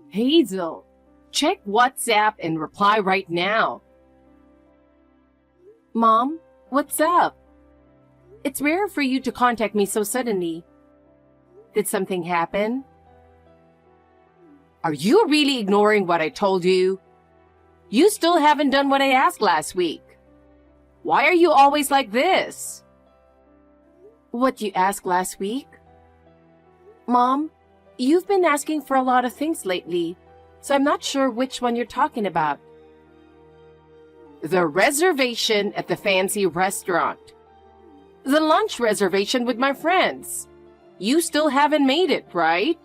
Hazel, check WhatsApp and reply right now. Mom, what's up? It's rare for you to contact me so suddenly. Did something happen? Are you really ignoring what I told you? You still haven't done what I asked last week. Why are you always like this? What you asked last week? Mom, you've been asking for a lot of things lately, so I'm not sure which one you're talking about. The reservation at the fancy restaurant. The lunch reservation with my friends. You still haven't made it, right?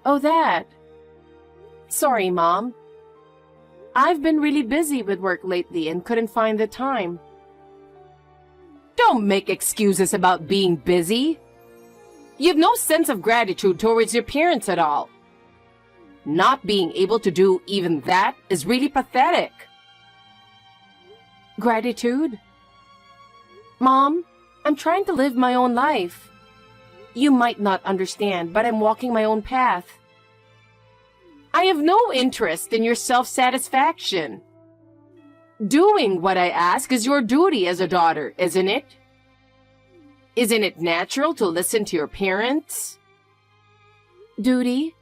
Oh, that. Sorry, Mom. I've been really busy with work lately and couldn't find the time. Don't make excuses about being busy. You have no sense of gratitude towards your parents at all. Not being able to do even that is really pathetic. Gratitude? Mom, I'm trying to live my own life. You might not understand, but I'm walking my own path. I have no interest in your self-satisfaction. Doing what I ask is your duty as a daughter, isn't it? Isn't it natural to listen to your parents? Duty?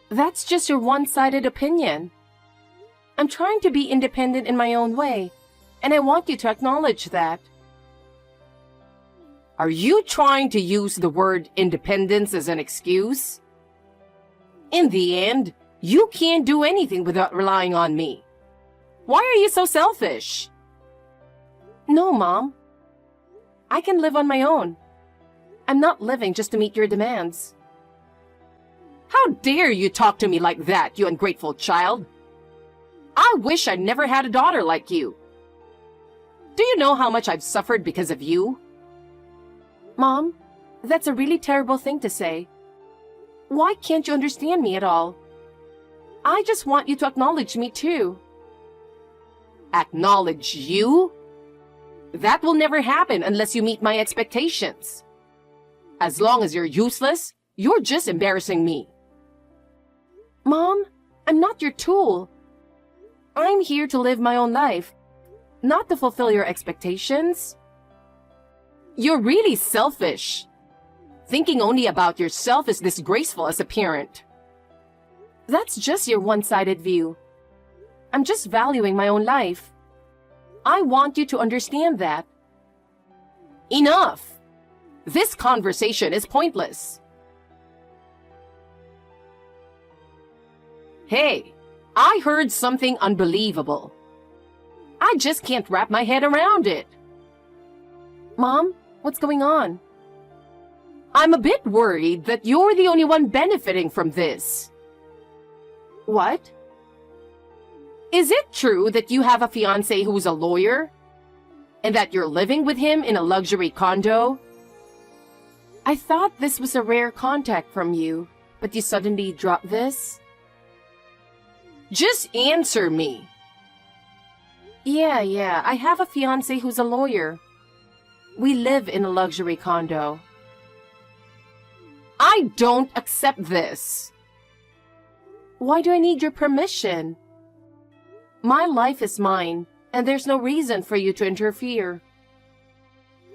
That's just your one-sided opinion. I'm trying to be independent in my own way, and I want you to acknowledge that. Are you trying to use the word independence as an excuse? In the end, you can't do anything without relying on me. Why are you so selfish? No, Mom. I can live on my own. I'm not living just to meet your demands. How dare you talk to me like that, you ungrateful child? I wish I never had a daughter like you. Do you know how much I've suffered because of you? Mom, that's a really terrible thing to say. Why can't you understand me at all? I just want you to acknowledge me too. Acknowledge you? That will never happen unless you meet my expectations. As long as you're useless, you're just embarrassing me. Mom, I'm not your tool. I'm here to live my own life, not to fulfill your expectations. You're really selfish. Thinking only about yourself is disgraceful as a parent. That's just your one-sided view. I'm just valuing my own life. I want you to understand that. Enough! This conversation is pointless. Hey, I heard something unbelievable. I just can't wrap my head around it. Mom, what's going on? I'm a bit worried that you're the only one benefiting from this. What? Is it true that you have a fiancé who's a lawyer? And that you're living with him in a luxury condo? I thought this was a rare contact from you, but you suddenly dropped this? Just answer me. Yeah, I have a fiancé who's a lawyer. We live in a luxury condo. I don't accept this. Why do I need your permission? My life is mine, and there's no reason for you to interfere.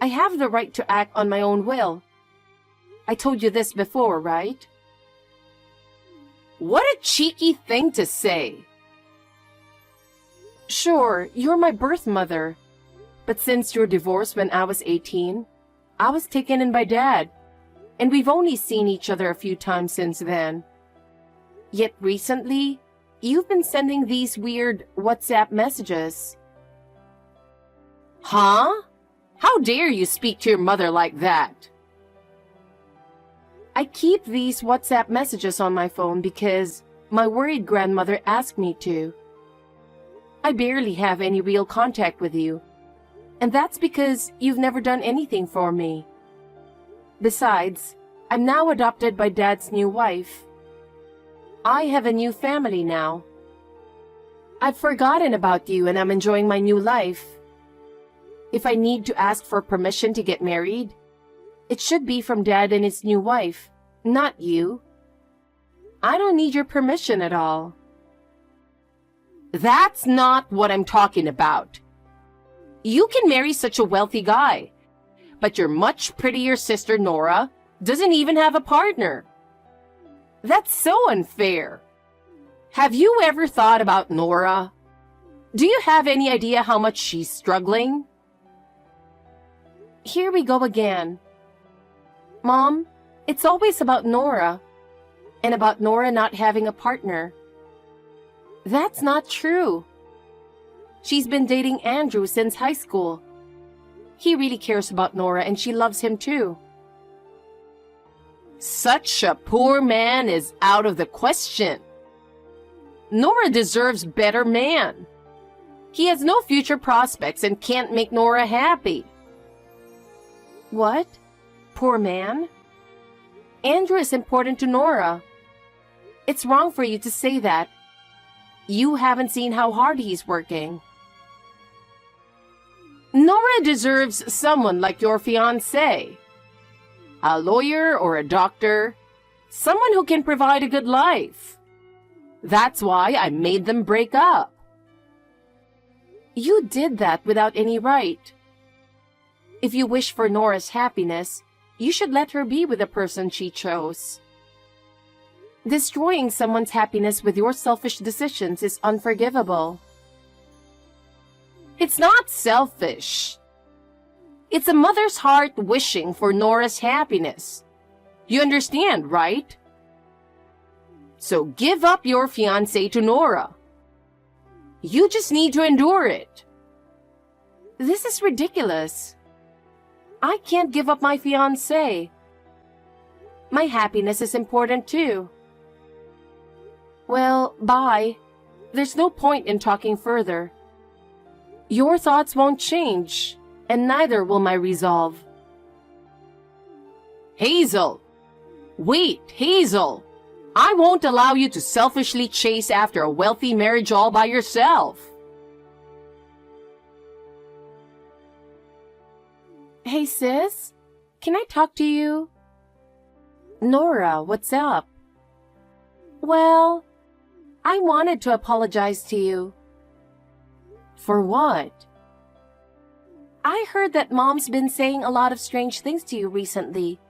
I have the right to act on my own will. I told you this before, right? What a cheeky thing to say. Sure, you're my birth mother. But since your divorce when I was 18, I was taken in by Dad, and we've only seen each other a few times since then. Yet recently, you've been sending these weird WhatsApp messages. Huh? How dare you speak to your mother like that? I keep these WhatsApp messages on my phone because my worried grandmother asked me to. I barely have any real contact with you, and that's because you've never done anything for me. Besides, I'm now adopted by Dad's new wife. I have a new family now. I've forgotten about you and I'm enjoying my new life. If I need to ask for permission to get married, it should be from Dad and his new wife, not you. I don't need your permission at all. That's not what I'm talking about. You can marry such a wealthy guy, but your much prettier sister Nora doesn't even have a partner. That's so unfair. Have you ever thought about Nora? Do you have any idea how much she's struggling? Here we go again. Mom, it's always about Nora, and about Nora not having a partner. That's not true. She's been dating Andrew since high school. He really cares about Nora and she loves him too. Such a poor man is out of the question. Nora deserves better man. He has no future prospects and can't make Nora happy. What? Poor man? Andrew is important to Nora. It's wrong for you to say that. You haven't seen how hard he's working. Nora deserves someone like your fiancé. A lawyer or a doctor. Someone who can provide a good life. That's why I made them break up. You did that without any right. If you wish for Nora's happiness, you should let her be with the person she chose. Destroying someone's happiness with your selfish decisions is unforgivable. It's not selfish. It's a mother's heart wishing for Nora's happiness. You understand, right? So give up your fiancé to Nora. You just need to endure it. This is ridiculous. I can't give up my fiancé. My happiness is important too. Well, bye. There's no point in talking further. Your thoughts won't change, and neither will my resolve. Hazel! Wait, Hazel! I won't allow you to selfishly chase after a wealthy marriage all by yourself. Hey sis, can I talk to you? Nora, what's up? Well, I wanted to apologize to you. For what? I heard that Mom's been saying a lot of strange things to you recently.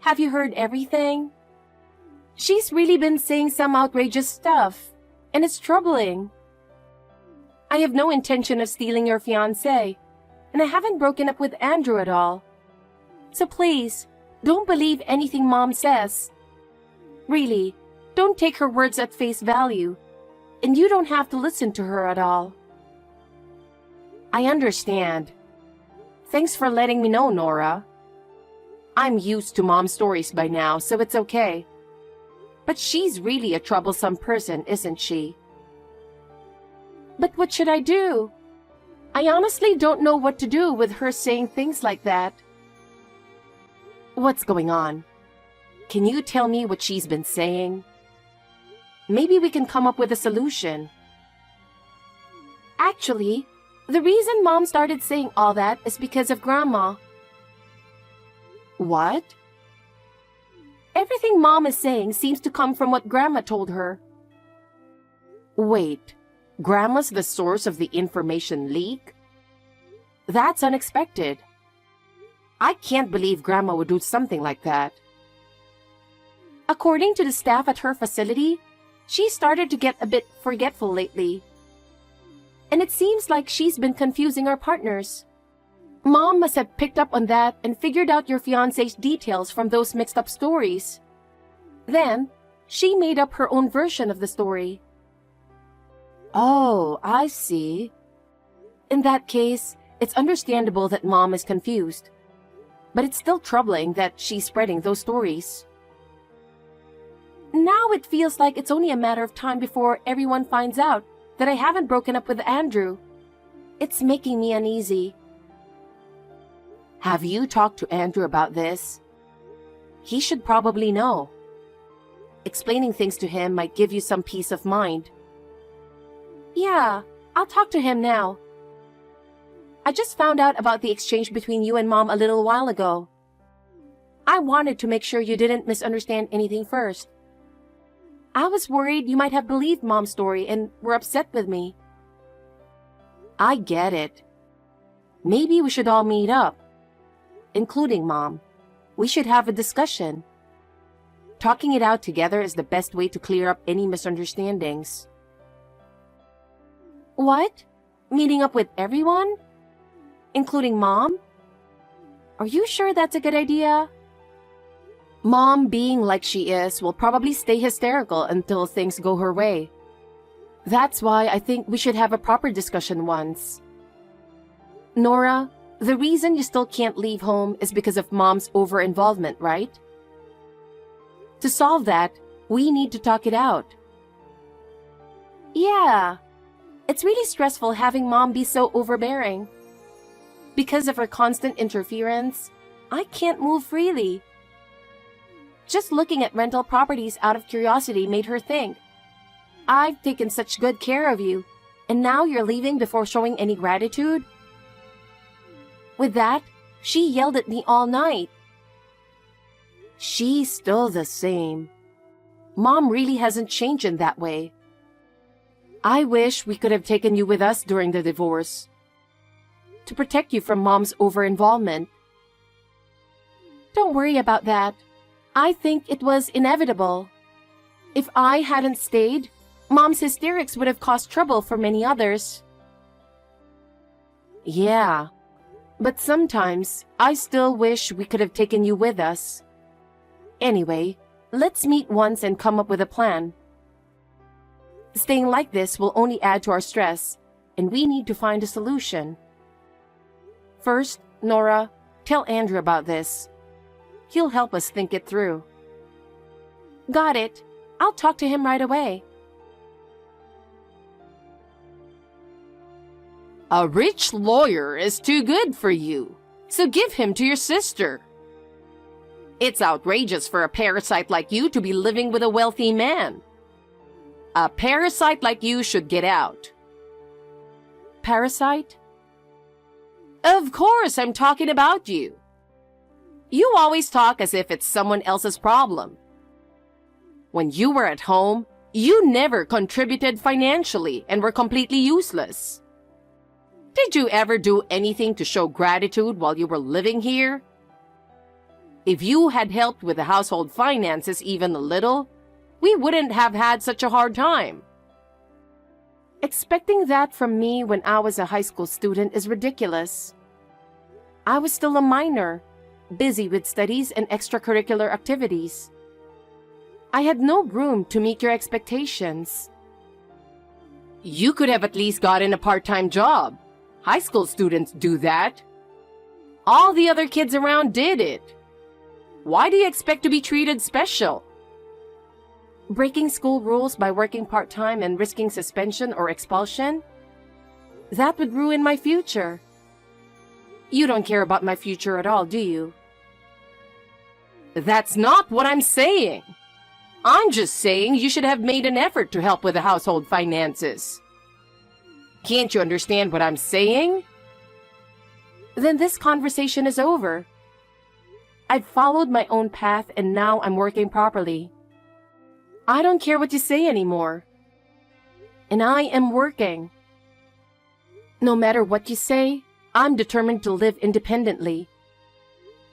Have you heard everything? She's really been saying some outrageous stuff, and it's troubling. I have no intention of stealing your fiancé, and I haven't broken up with Andrew at all. So please, don't believe anything Mom says. Really, don't take her words at face value, and you don't have to listen to her at all. I understand. Thanks for letting me know, Nora. I'm used to Mom's stories by now, so it's okay. But she's really a troublesome person, isn't she? But what should I do? I honestly don't know what to do with her saying things like that. What's going on? Can you tell me what she's been saying? Maybe we can come up with a solution. Actually, the reason Mom started saying all that is because of Grandma. What? Everything Mom is saying seems to come from what Grandma told her. Wait, Grandma's the source of the information leak? That's unexpected. I can't believe Grandma would do something like that. According to the staff at her facility, she started to get a bit forgetful lately. And it seems like she's been confusing our partners. Mom must have picked up on that and figured out your fiancé's details from those mixed-up stories. Then, she made up her own version of the story. Oh, I see. In that case, it's understandable that Mom is confused. But it's still troubling that she's spreading those stories. Now it feels like it's only a matter of time before everyone finds out that I haven't broken up with Andrew. It's making me uneasy. Have you talked to Andrew about this? He should probably know. Explaining things to him might give you some peace of mind. Yeah, I'll talk to him now. I just found out about the exchange between you and Mom a little while ago. I wanted to make sure you didn't misunderstand anything first. I was worried you might have believed Mom's story and were upset with me. I get it. Maybe we should all meet up, including Mom. We should have a discussion. Talking it out together is the best way to clear up any misunderstandings. What? Meeting up with everyone? Including Mom? Are you sure that's a good idea? Mom, being like she is, will probably stay hysterical until things go her way. That's why I think we should have a proper discussion once. Nora, the reason you still can't leave home is because of Mom's over-involvement, right? To solve that, we need to talk it out. Yeah, it's really stressful having Mom be so overbearing. Because of her constant interference, I can't move freely. Just looking at rental properties out of curiosity made her think, I've taken such good care of you, and now you're leaving before showing any gratitude? With that, she yelled at me all night. She's still the same. Mom really hasn't changed in that way. I wish we could have taken you with us during the divorce, to protect you from Mom's over-involvement. Don't worry about that. I think it was inevitable. If I hadn't stayed, Mom's hysterics would have caused trouble for many others. Yeah, but sometimes I still wish we could have taken you with us. Anyway, let's meet once and come up with a plan. Staying like this will only add to our stress, and we need to find a solution. First, Nora, tell Andrew about this. He'll help us think it through. Got it. I'll talk to him right away. A rich lawyer is too good for you, so give him to your sister. It's outrageous for a parasite like you to be living with a wealthy man. A parasite like you should get out. Parasite? Of course, I'm talking about you. You always talk as if it's someone else's problem. When you were at home, you never contributed financially and were completely useless. Did you ever do anything to show gratitude while you were living here? If you had helped with the household finances even a little, we wouldn't have had such a hard time. Expecting that from me when I was a high school student is ridiculous. I was still a minor, busy with studies and extracurricular activities. I had no room to meet your expectations. You could have at least gotten a part-time job. High school students do that. All the other kids around did it. Why do you expect to be treated special? Breaking school rules by working part-time and risking suspension or expulsion? That would ruin my future. You don't care about my future at all, do you? That's not what I'm saying. I'm just saying you should have made an effort to help with the household finances. Can't you understand what I'm saying? Then this conversation is over. I've followed my own path and now I'm working properly. I don't care what you say anymore. And I am working. No matter what you say, I'm determined to live independently.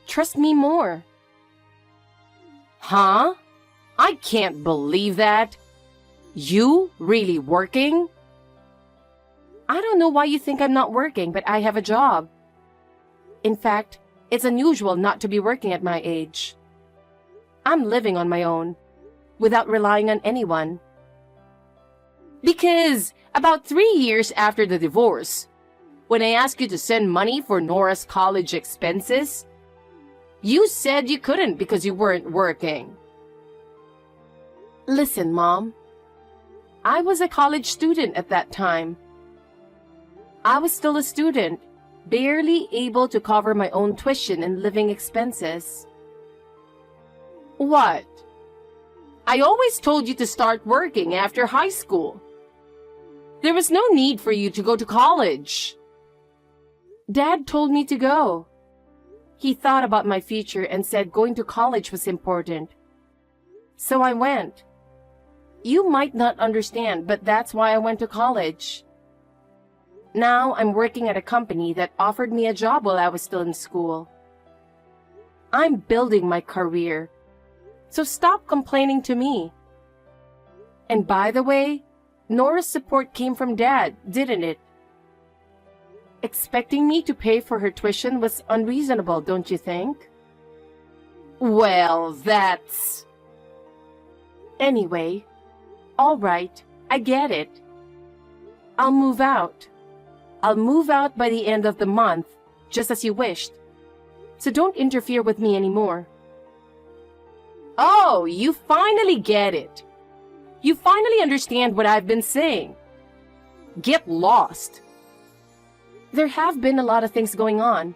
Trust me more. Huh? I can't believe that. You really working? I don't know why you think I'm not working, but I have a job. In fact, it's unusual not to be working at my age. I'm living on my own, without relying on anyone. Because about 3 years after the divorce, when I asked you to send money for Nora's college expenses, you said you couldn't because you weren't working. Listen, Mom. I was a college student at that time. I was still a student, barely able to cover my own tuition and living expenses. What? I always told you to start working after high school. There was no need for you to go to college. Dad told me to go. He thought about my future and said going to college was important. So I went. You might not understand, but that's why I went to college. Now I'm working at a company that offered me a job while I was still in school. I'm building my career, so stop complaining to me. And by the way, Nora's support came from Dad, didn't it? Expecting me to pay for her tuition was unreasonable, don't you think? Well, that's... Anyway, all right, I get it. I'll move out. I'll move out by the end of the month, just as you wished. So don't interfere with me anymore. Oh, you finally get it. You finally understand what I've been saying. Get lost. There have been a lot of things going on.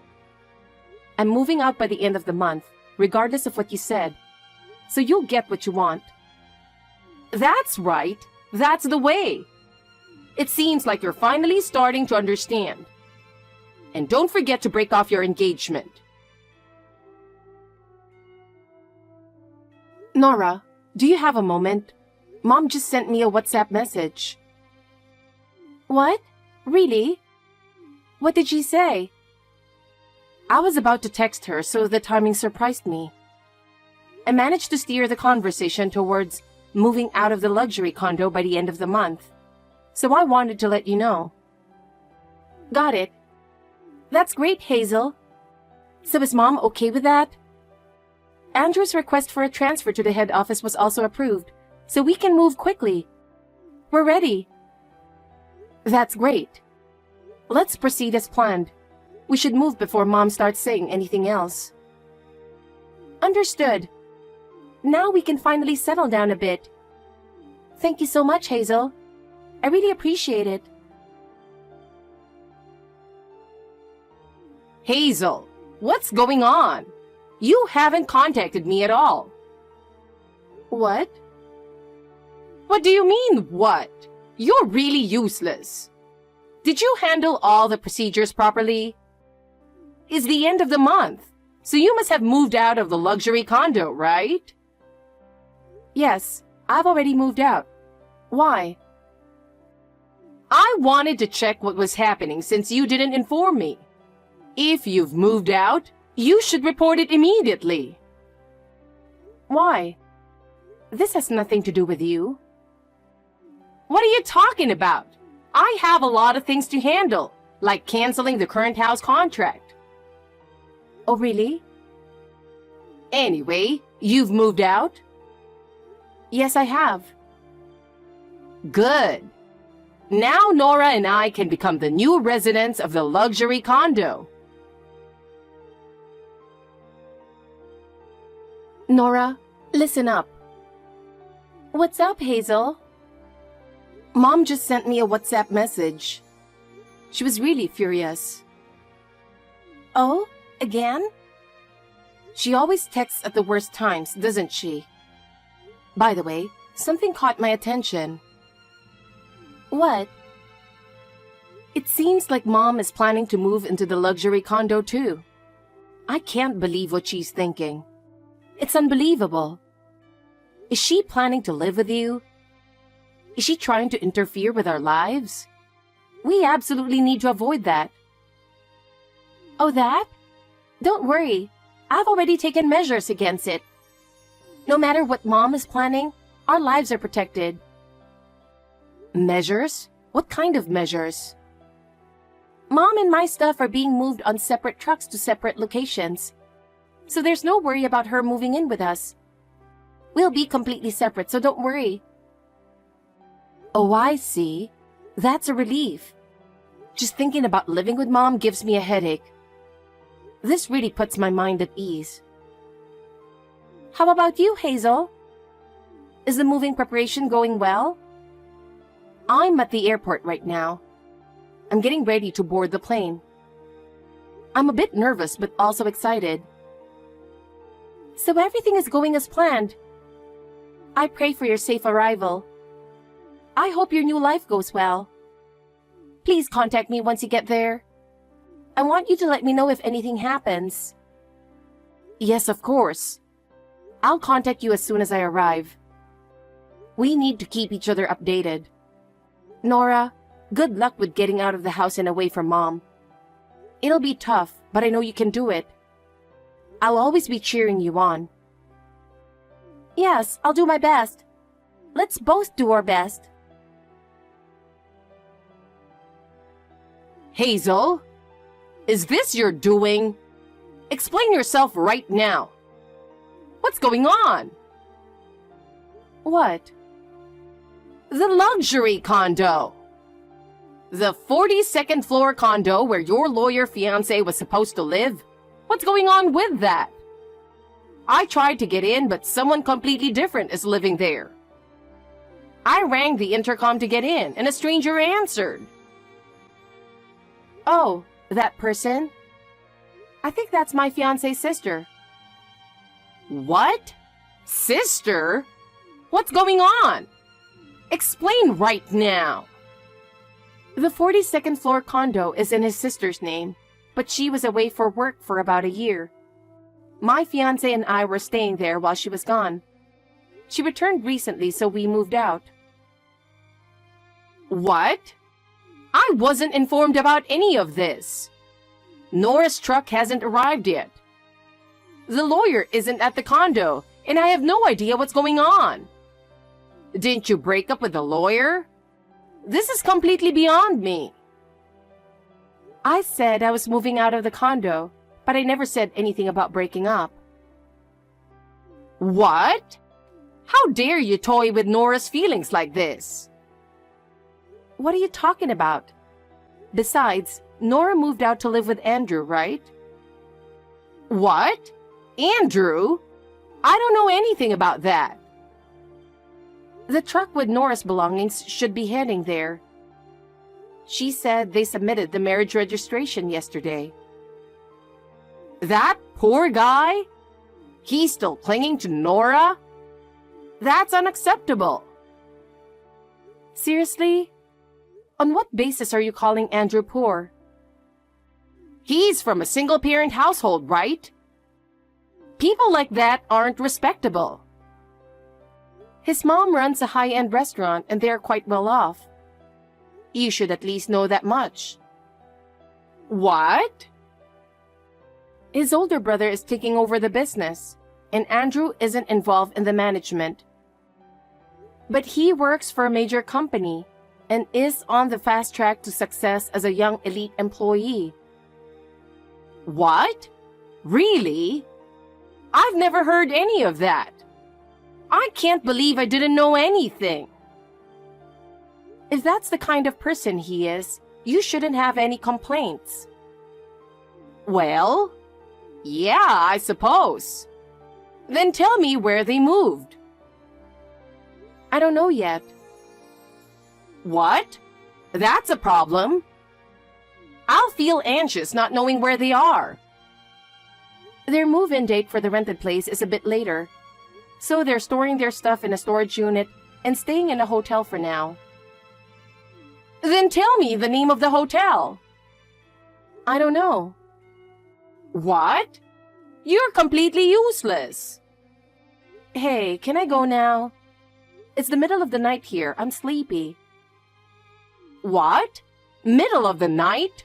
I'm moving out by the end of the month, regardless of what you said. So you'll get what you want. That's right. That's the way. It seems like you're finally starting to understand. And don't forget to break off your engagement. Nora, do you have a moment? Mom just sent me a WhatsApp message. What? Really? What did she say? I was about to text her, so the timing surprised me. I managed to steer the conversation towards moving out of the luxury condo by the end of the month, so I wanted to let you know. Got it. That's great, Hazel. So is Mom okay with that? Andrew's request for a transfer to the head office was also approved, so we can move quickly. We're ready. That's great. Let's proceed as planned. We should move before Mom starts saying anything else. Understood. Now we can finally settle down a bit. Thank you so much, Hazel. I really appreciate it. Hazel, what's going on? You haven't contacted me at all. What? What do you mean, what? You're really useless. Did you handle all the procedures properly? It's the end of the month, so you must have moved out of the luxury condo, right? Yes, I've already moved out. Why? I wanted to check what was happening since you didn't inform me. If you've moved out, you should report it immediately. Why? This has nothing to do with you. What are you talking about? I have a lot of things to handle, like canceling the current house contract. Oh, really? Anyway, you've moved out? Yes, I have. Good. Now Nora and I can become the new residents of the luxury condo. Nora, listen up. What's up, Hazel? Mom just sent me a WhatsApp message. She was really furious. Oh, again? She always texts at the worst times, doesn't she? By the way, something caught my attention. What? It seems like Mom is planning to move into the luxury condo too. I can't believe what she's thinking. It's unbelievable. Is she planning to live with you? Is she trying to interfere with our lives? We absolutely need to avoid that. Oh, that? Don't worry. I've already taken measures against it. No matter what Mom is planning, our lives are protected. Measures? What kind of measures? Mom and my stuff are being moved on separate trucks to separate locations. So there's no worry about her moving in with us. We'll be completely separate, so don't worry. Oh, I see. That's a relief. Just thinking about living with Mom gives me a headache. This really puts my mind at ease. How about you, Hazel? Is the moving preparation going well? I'm at the airport right now. I'm getting ready to board the plane. I'm a bit nervous but also excited. So everything is going as planned. I pray for your safe arrival. I hope your new life goes well. Please contact me once you get there. I want you to let me know if anything happens. Yes, of course. I'll contact you as soon as I arrive. We need to keep each other updated. Nora, good luck with getting out of the house and away from Mom. It'll be tough, but I know you can do it. I'll always be cheering you on. Yes, I'll do my best. Let's both do our best. Hazel, is this your doing? Explain yourself right now. What's going on? What? The luxury condo. The 42nd floor condo where your lawyer fiancé was supposed to live. What's going on with that? I tried to get in, but someone completely different is living there. I rang the intercom to get in, and a stranger answered. Oh, that person? I think that's my fiancé's sister. What? Sister? What's going on? Explain right now. The 42nd floor condo is in his sister's name, but she was away for work for about a year. My fiancé and I were staying there while she was gone. She returned recently, so we moved out. What? I wasn't informed about any of this. Nora's truck hasn't arrived yet. The lawyer isn't at the condo, and I have no idea what's going on. Didn't you break up with the lawyer? This is completely beyond me. I said I was moving out of the condo, but I never said anything about breaking up. What? How dare you toy with Nora's feelings like this? What are you talking about? Besides, Nora moved out to live with Andrew, right? What? Andrew? I don't know anything about that. The truck with Nora's belongings should be heading there. She said they submitted the marriage registration yesterday. That poor guy? He's still clinging to Nora? That's unacceptable. Seriously? On what basis are you calling Andrew poor? He's from a single-parent household, right? People like that aren't respectable. His mom runs a high-end restaurant and they're quite well off. You should at least know that much. What? His older brother is taking over the business, and Andrew isn't involved in the management. But he works for a major company and is on the fast track to success as a young elite employee. What? Really? I've never heard any of that. I can't believe I didn't know anything. If that's the kind of person he is, you shouldn't have any complaints. Well, yeah, I suppose. Then tell me where they moved. I don't know yet. What? That's a problem. I'll feel anxious not knowing where they are. Their move-in date for the rented place is a bit later, so they're storing their stuff in a storage unit and staying in a hotel for now. Then tell me the name of the hotel. I don't know. What? You're completely useless. Hey, can I go now? It's the middle of the night here. I'm sleepy. What? Middle of the night?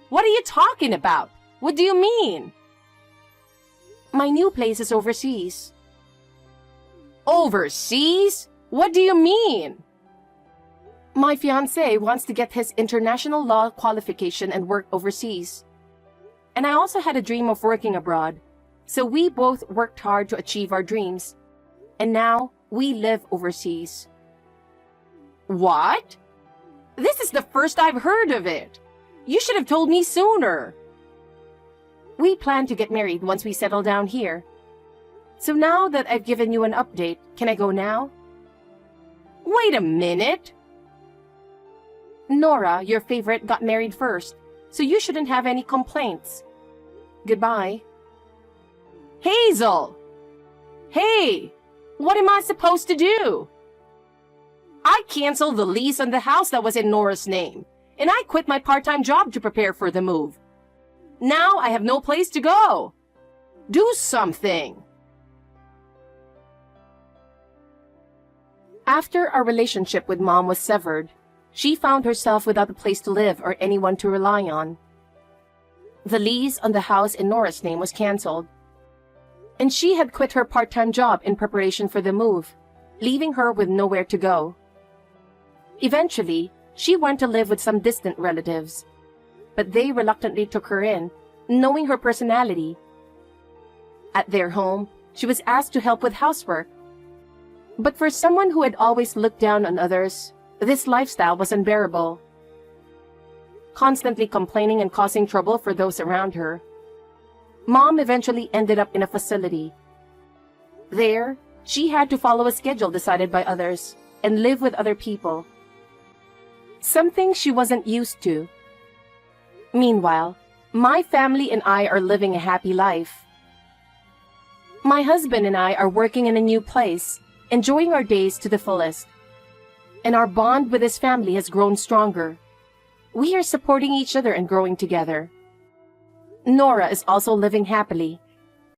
What are you talking about? What do you mean? My new place is overseas. Overseas? What do you mean? My fiancé wants to get his international law qualification and work overseas. And I also had a dream of working abroad, so we both worked hard to achieve our dreams. And now we live overseas. What? This is the first I've heard of it. You should have told me sooner. We plan to get married once we settle down here. So now that I've given you an update, can I go now? Wait a minute. Nora, your favorite, got married first, so you shouldn't have any complaints. Goodbye. Hazel! Hey! What am I supposed to do? I canceled the lease on the house that was in Nora's name, and I quit my part-time job to prepare for the move. Now I have no place to go. Do something. After our relationship with Mom was severed, she found herself without a place to live or anyone to rely on. The lease on the house in Nora's name was canceled, and she had quit her part-time job in preparation for the move, leaving her with nowhere to go. Eventually, she went to live with some distant relatives, but they reluctantly took her in, knowing her personality. At their home, she was asked to help with housework. But for someone who had always looked down on others, this lifestyle was unbearable. Constantly complaining and causing trouble for those around her, Mom eventually ended up in a facility. There, she had to follow a schedule decided by others and live with other people, something she wasn't used to. Meanwhile, my family and I are living a happy life. My husband and I are working in a new place, enjoying our days to the fullest. And our bond with his family has grown stronger. We are supporting each other and growing together. Nora is also living happily.